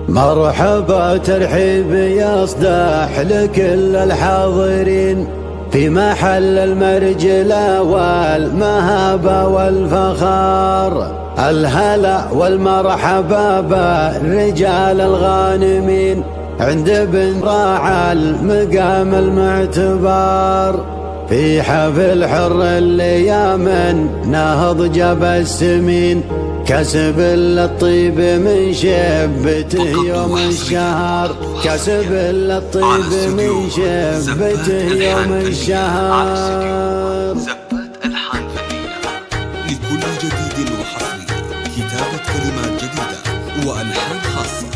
مرحبا ترحيب يصدح لكل الحاضرين في محل المرجلة والمهابة والفخار. الهلا والمرحبا بالرجال الغانمين عند ابن راعى المقام المعتبر في حفل حر اللي من نهض جبل السمين كسب للطيب من شبته يوم الشهر. كسب للطيب من شبته يوم الشهر. زفات ألحان فنية لكل جديد وحصري، كتابة كلمات جديدة وألحان خاصة.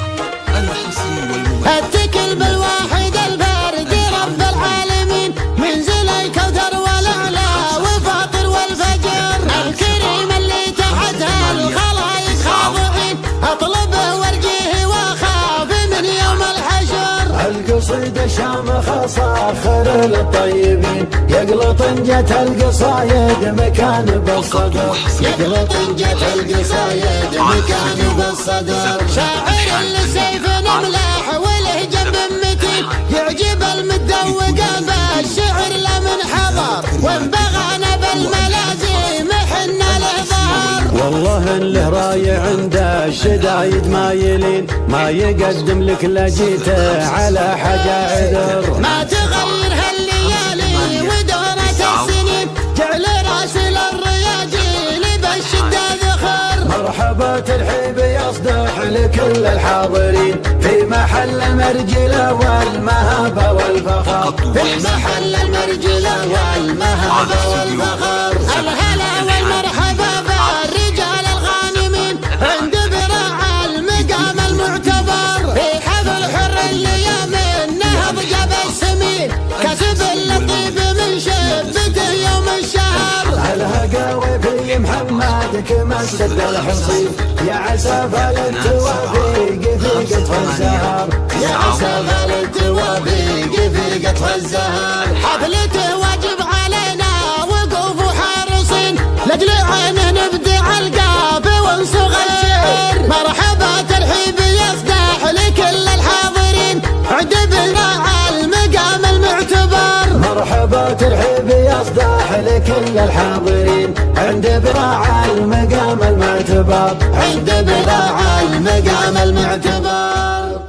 الحصري والمميز اتكل بالواحد الفرد رب العالمين منزل الكوثر والأعلى وفاطر والفجر الكريم اللي تحتها الخلايق خاضعين اطلبه وارجيه واخاف من يوم الحشر. القصيدة شامخة صاخر للطيبين يقلط انجت القصايد مكان بالصدر. يقلط انجت القصايد مكان بالصدر. شاعر لسيف نملاح وله جنب متين يعجب المدوق بالشعر لمن حضر وانبغانا بالملازم حنا له ظهر. والله له راي عند الشدايد مايلين ما يقدم لك لجيته على حاجة عذر. ما تغير هالليالي ودورة السنين جعل راسل الرياجيل بالشدة ذخر. مرحبا ترحيب يصدح لكل الحاضرين في محل المرجلة والمهابة والفخر. في محل المرجلة والمهابة والفخر. الهلا والمرحبا بالرجال الغانمين عند براعى المقام المعتبر في حفل حر اللي من نهض جبل السمين كسب اللطيب من شبته يوم الشهر. الهقاوي في محمد كما سد الحصين يا عسى فالتوافيق في قطف الزهر. يا عسى فالتوافيق في قطف الزهر. حفلته واجب علينا وقوف حارسين لاجل عينه نبدع القاف ونصغ الشعر. مرحبا ترحيب يصدح لكل الحاضرين عند براعى المقام المعتبر. مرحبا ترحيب يصدح لكل الحاضرين عند براعى المقام المعتبر. عند براعى المقام المعتبر.